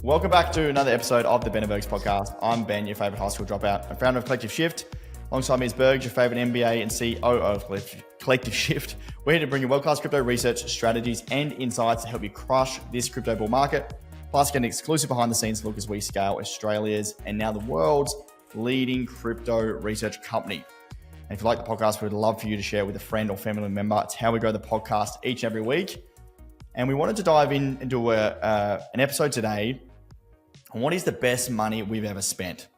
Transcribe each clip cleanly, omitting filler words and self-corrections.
Welcome back to another episode of the Bergs podcast. I'm Ben, your favorite high school dropout and founder of Collective Shift. Alongside me is Bergs, your favorite MBA and COO of Collective Shift. We're here to bring you world-class crypto research, strategies, and insights to help you crush this crypto bull market. Plus, get an exclusive behind-the-scenes look as we scale Australia's and now the world's leading crypto research company. And if you like the podcast, we'd love for you to share with a friend or family member. It's how we grow the podcast each and every week. And we wanted to dive in and do an episode today on what is the best money we've ever spent.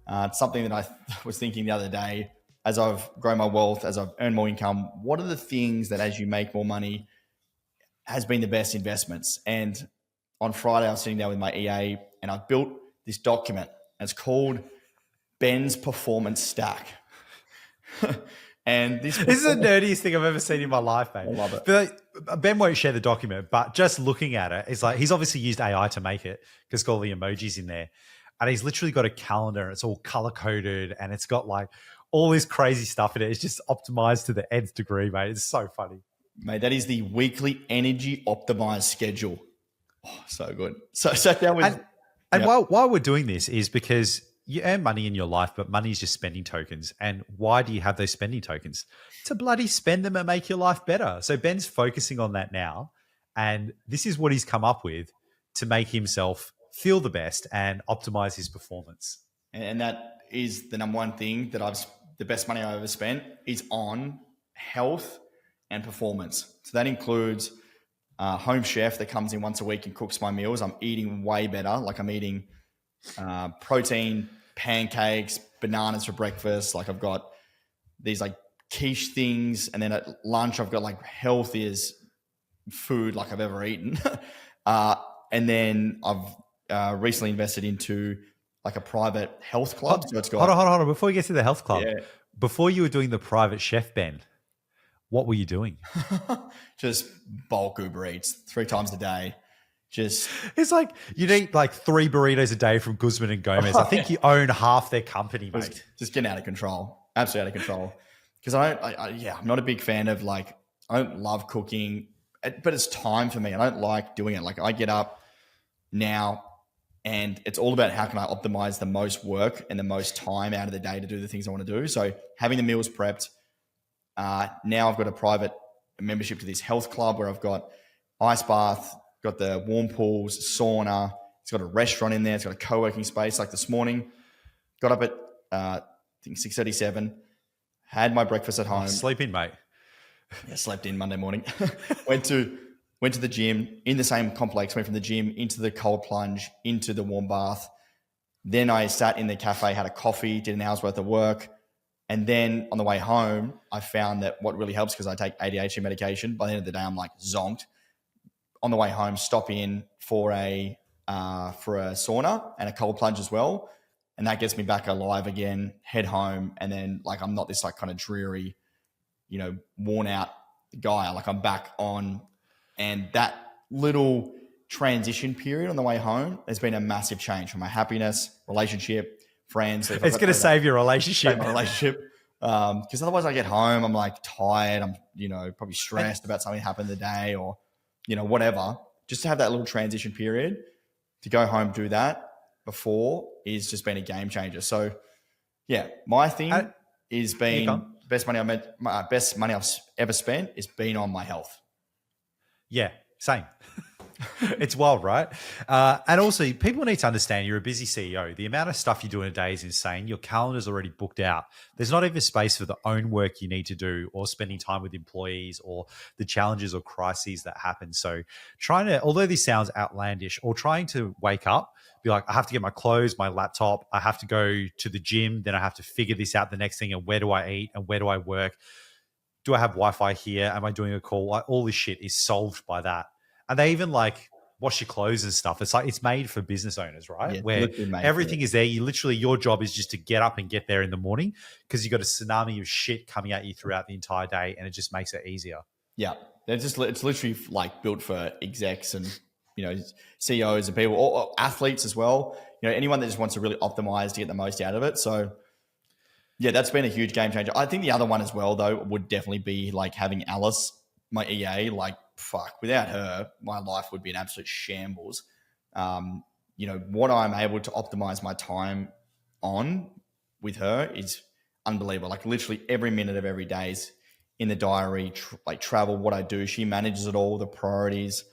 It's something that I was thinking the other day as I've grown my wealth, as I've earned more income. What are the things that as you make more money has been the best investments? And on Friday, I was sitting down with my EA and I've built this document. And it's called Ben's Performance Stack. And this is the nerdiest thing I've ever seen in my life, mate. I love it. But Ben won't share the document, but just looking at it, it's like he's obviously used AI to make it because got all the emojis in there. And he's literally got a calendar and it's all color coded and it's got like all this crazy stuff in it. It's just optimized to the nth degree, mate. It's so funny. Mate, that is the weekly energy optimized schedule. Oh, so good. So sat down with... And why we're doing this is because you earn money in your life, but money is just spending tokens. And why do you have those spending tokens? To bloody spend them and make your life better. So Ben's focusing on that now. And this is what he's come up with to make himself feel the best and optimize his performance. And that is the number one thing that the best money I ever spent is on health and performance. So that includes a home chef that comes in once a week and cooks my meals. I'm eating way better. Like I'm eating protein, pancakes, bananas for breakfast. Like I've got these like quiche things. And then at lunch, I've got like healthiest food like I've ever eaten. And then I've recently invested into like a private health club. So it's got, hold on. Before we get to the health club, before you were doing the private chef, Ben, what were you doing? Just bulk Uber Eats 3 times a day. It's like you'd eat like 3 burritos a day from Guzman and Gomez. I think you own half their company, mate. Just getting out of control. Absolutely out of control. Because I'm not a big fan of I don't love cooking, but it's time for me. I don't like doing it. Like I get up now and it's all about how can I optimize the most work and the most time out of the day to do the things I want to do. So having the meals prepped. Now I've got a private membership to this health club where I've got ice bath, got the warm pools, sauna. It's got a restaurant in there. It's got a co-working space. Like this morning, got up at I think 6:37, had my breakfast at home. Sleep in, mate. Yeah, slept in Monday morning. went to the gym in the same complex. Went from the gym into the cold plunge, into the warm bath. Then I sat in the cafe, had a coffee, did an hour's worth of work. And then on the way home, I found that what really helps, because I take ADHD medication, by the end of the day, I'm like zonked. On the way home, stop in for a sauna and a cold plunge as well. And that gets me back alive again, head home. And then like, I'm not this like kind of dreary, worn out guy. Like I'm back on. And that little transition period on the way home has been a massive change for my happiness, relationship, friends. It's going to save your relationship. Save my relationship. Because otherwise I get home, I'm like tired. I'm, probably stressed about something that happened the day or, whatever. Just to have that little transition period to go home, do that before is just been a game changer. So yeah, my thing is been best money I've ever spent is been on my health. Yeah, same. It's wild, right? And also, people need to understand you're a busy CEO. The amount of stuff you do in a day is insane. Your calendar's already booked out. There's not even space for the own work you need to do or spending time with employees or the challenges or crises that happen. So although this sounds outlandish, or trying to wake up, be like, I have to get my clothes, my laptop, I have to go to the gym, then I have to figure this out the next thing, and where do I eat and where do I work? Do I have Wi-Fi here? Am I doing a call? All this shit is solved by that. And they even like wash your clothes and stuff. It's like, it's made for business owners, right? Yeah, where everything is there. Your job is just to get up and get there in the morning because you've got a tsunami of shit coming at you throughout the entire day, and it just makes it easier. Yeah. It's literally like built for execs and, CEOs and people, or athletes as well. Anyone that just wants to really optimize to get the most out of it. So yeah, that's been a huge game changer. I think the other one as well, though, would definitely be like having Alice, my EA. Like, fuck, without her, my life would be an absolute shambles. what I'm able to optimize my time on with her is unbelievable. Like literally every minute of every day is in the diary, like travel, what I do. She manages it all, the priorities.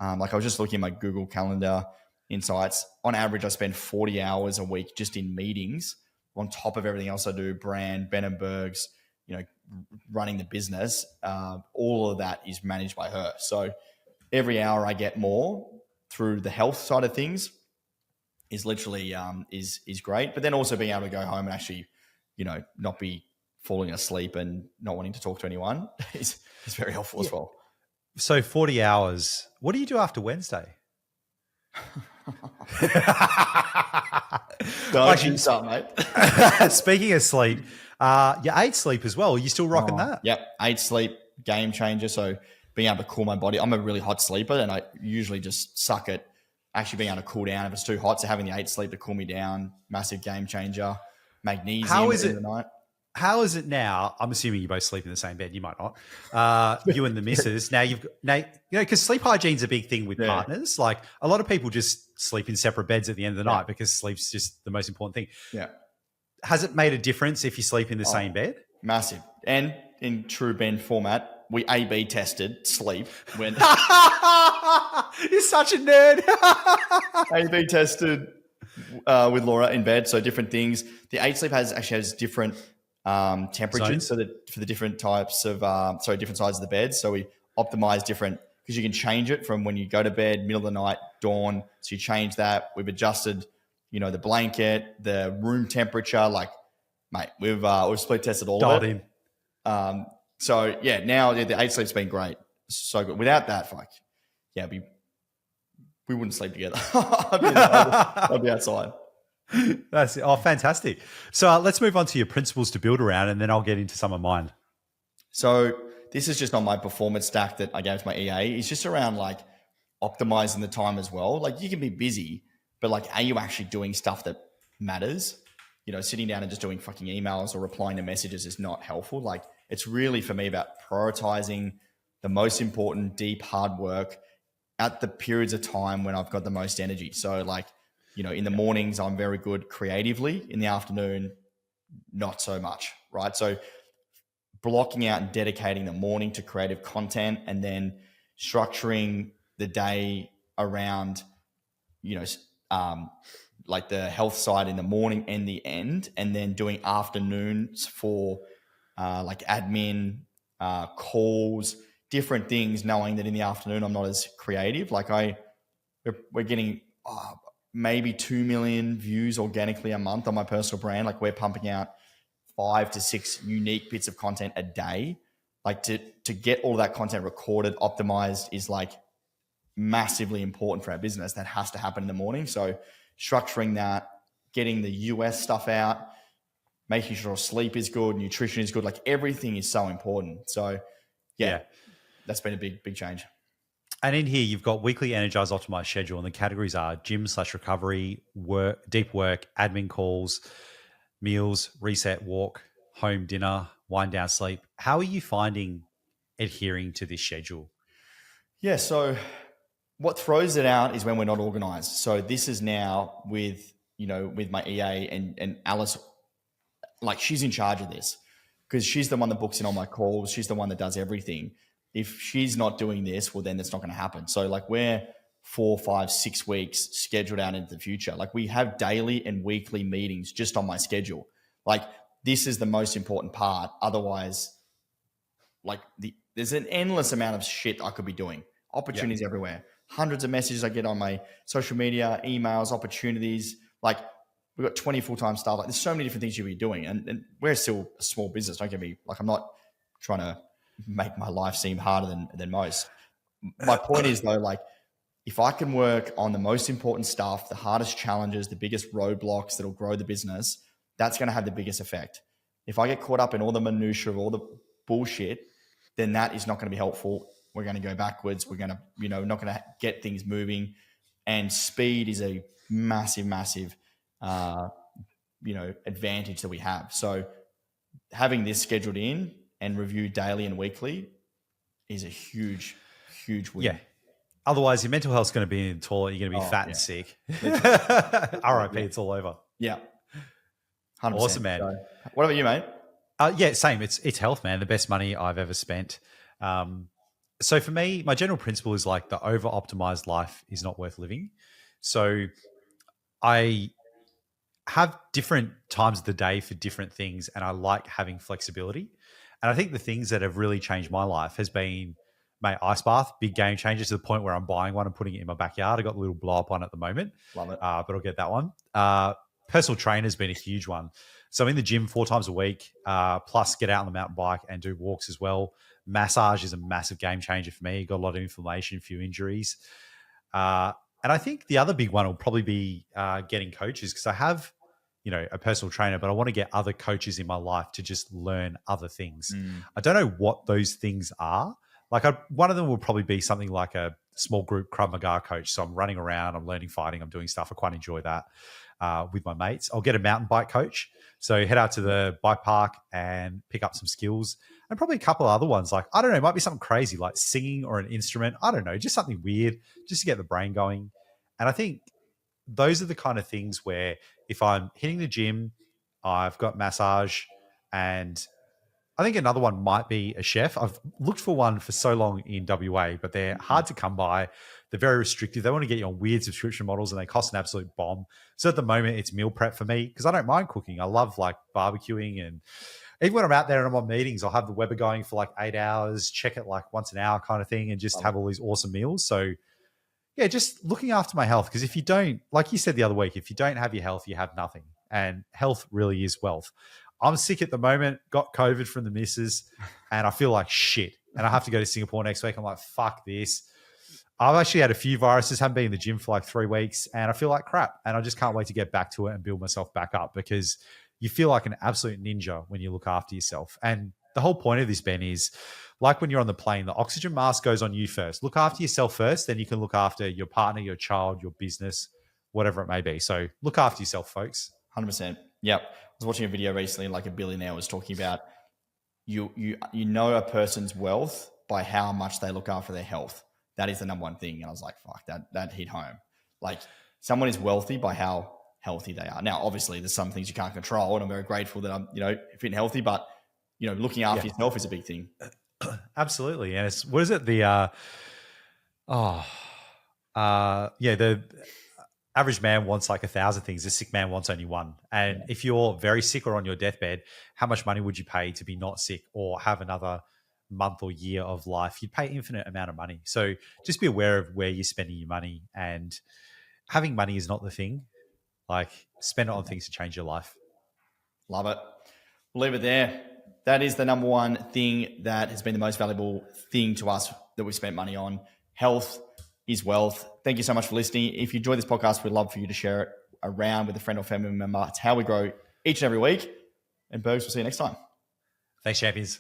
Like I was just looking at my Google Calendar insights. On average, I spend 40 hours a week just in meetings on top of everything else I do, brand, Ben and Bergs, running the business. All of that is managed by her. So every hour I get more through the health side of things is literally is great. But then also being able to go home and actually, not be falling asleep and not wanting to talk to anyone is very helpful as well. So 40 hours. What do you do after Wednesday? Don't start, mate. Speaking of sleep, you ate sleep as well. Are you still rocking that? Yep. 8 sleep, game changer. So being able to cool my body. I'm a really hot sleeper and I usually just suck at actually being able to cool down if it's too hot. So having the 8 sleep to cool me down, massive game changer. Magnesium How is in it? the night. How is it now? I'm assuming you both sleep in the same bed. You might not. You and the missus. Now because sleep hygiene's a big thing with partners. Like a lot of people just sleep in separate beds at the end of the night because sleep's just the most important thing. Yeah. Has it made a difference if you sleep in the same bed? Massive. And in true Ben format, we A/B tested sleep when You're such a nerd. A/B tested with Laura in bed. So different things. The 8 sleep actually has different temperatures for the different types of different sizes of the bed. So we optimize different because you can change it from when you go to bed, middle of the night, dawn. So you change that. We've adjusted, the blanket, the room temperature. Like, mate, we've split tested all of it. In. So yeah, now the 8 sleep's been great. So good. Without that, we wouldn't sleep together. I'd be outside. That's it. Oh, fantastic. So let's move on to your principles to build around, and then I'll get into some of mine. So this is just on my performance stack that I gave to my EA. It's just around like optimizing the time as well. Like you can be busy, but like, are you actually doing stuff that matters? Sitting down and just doing fucking emails or replying to messages is not helpful. Like it's really for me about prioritizing the most important, deep, hard work at the periods of time when I've got the most energy. So like, in the mornings, I'm very good creatively. In the afternoon, not so much, right? So blocking out and dedicating the morning to creative content and then structuring the day around, like the health side in the morning and the end, and then doing afternoons for like admin, calls, different things, knowing that in the afternoon, I'm not as creative. Like we're getting maybe 2 million views organically a month on my personal brand. Like we're pumping out 5 to 6 unique bits of content a day. Like to get all that content recorded, optimized is like massively important for our business. That has to happen in the morning. So structuring that, getting the US stuff out, making sure sleep is good, nutrition is good. Like everything is so important. So yeah. That's been a big change. And in here, you've got weekly energized optimized schedule, and the categories are gym/recovery, work, deep work, admin calls, meals, reset, walk, home, dinner, wind down, sleep. How are you finding adhering to this schedule? Yeah. So what throws it out is when we're not organized. So this is now with my EA and Alice, like she's in charge of this because she's the one that books in all my calls. She's the one that does everything. If she's not doing this, well, then it's not going to happen. So like we're 4, 5, 6 weeks scheduled out into the future. Like we have daily and weekly meetings just on my schedule. Like this is the most important part. Otherwise, like there's an endless amount of shit I could be doing. Opportunities everywhere. Hundreds of messages I get on my social media, emails, opportunities. Like we've got 20 full-time staff. Like there's so many different things you'll be doing. And we're still a small business. Don't get me, like I'm not trying to make my life seem harder than most. My point is though, like if I can work on the most important stuff, the hardest challenges, the biggest roadblocks that'll grow the business, that's going to have the biggest effect. If I get caught up in all the minutiae of all the bullshit, then that is not going to be helpful. We're going to go backwards. We're going to, not going to get things moving. And speed is a massive, advantage that we have. So having this scheduled in and reviewed daily and weekly is a huge win. Yeah. Otherwise, your mental health's going to be in the toilet. You're going to be fat and sick. RIP, it's all over. Yeah. 100%. Awesome, man. So, what about you, mate? Yeah, same. It's health, man. The best money I've ever spent. So for me, my general principle is like the over-optimized life is not worth living. So I have different times of the day for different things, and I like having flexibility. And I think the things that have really changed my life has been my ice bath, big game changer to the point where I'm buying one and putting it in my backyard. I got the little blow up one at the moment. Love it. But I'll get that one. Personal trainer has been a huge one. So I'm in the gym 4 times a week, plus get out on the mountain bike and do walks as well. Massage is a massive game changer for me. Got a lot of inflammation, a few injuries. And I think the other big one will probably be getting coaches, because I have, a personal trainer, but I want to get other coaches in my life to just learn other things. I don't know what those things are. Like one of them will probably be something like a small group Krav Maga coach. So I'm running around, I'm learning fighting, I'm doing stuff. I quite enjoy that with my mates. I'll get a mountain bike coach. So head out to the bike park and pick up some skills, and probably a couple of other ones. Like, I don't know, it might be something crazy like singing or an instrument. I don't know, just something weird just to get the brain going. And I think those are the kind of things where if I'm hitting the gym, I've got massage, and I think another one might be a chef. I've looked for one for so long in WA, but they're hard to come by. They're very restrictive. They want to get you on weird subscription models, and they cost an absolute bomb. So at the moment, it's meal prep for me, because I don't mind cooking. I love like barbecuing, and even when I'm out there and I'm on meetings, I'll have the Weber going for like 8 hours, check it like once an hour kind of thing, and just have all these awesome meals. So yeah, just looking after my health, because if you don't, like you said the other week, if you don't have your health, you have nothing. And health really is wealth. I'm sick at the moment, got COVID from the missus, and I feel like shit. And I have to go to Singapore next week. I'm like, fuck this. I've actually had a few viruses, haven't been in the gym for like 3 weeks, and I feel like crap. And I just can't wait to get back to it and build myself back up, because you feel like an absolute ninja when you look after yourself. And the whole point of this, Ben, is like when you're on the plane, the oxygen mask goes on you first. Look after yourself first, then you can look after your partner, your child, your business, whatever it may be. So look after yourself, folks. 100%. Yep. I was watching a video recently, like a billionaire was talking about you know a person's wealth by how much they look after their health. That is the number one thing. And I was like, fuck, that hit home. Like, someone is wealthy by how healthy they are. Now, obviously, there's some things you can't control, and I'm very grateful that I'm, fit and healtty, but looking after yourself is a big thing. Absolutely. And it's, what is it? The average man wants like 1,000 things. The sick man wants only one. And if you're very sick or on your deathbed, how much money would you pay to be not sick or have another month or year of life? You'd pay infinite amount of money. So just be aware of where you're spending your money, and having money is not the thing. Like, spend it on things to change your life. Love it. We'll leave it there. That is the number one thing that has been the most valuable thing to us that we've spent money on. Health is wealth. Thank you so much for listening. If you enjoy this podcast, we'd love for you to share it around with a friend or family member. It's how we grow each and every week. And Bergs, we'll see you next time. Thanks, champions.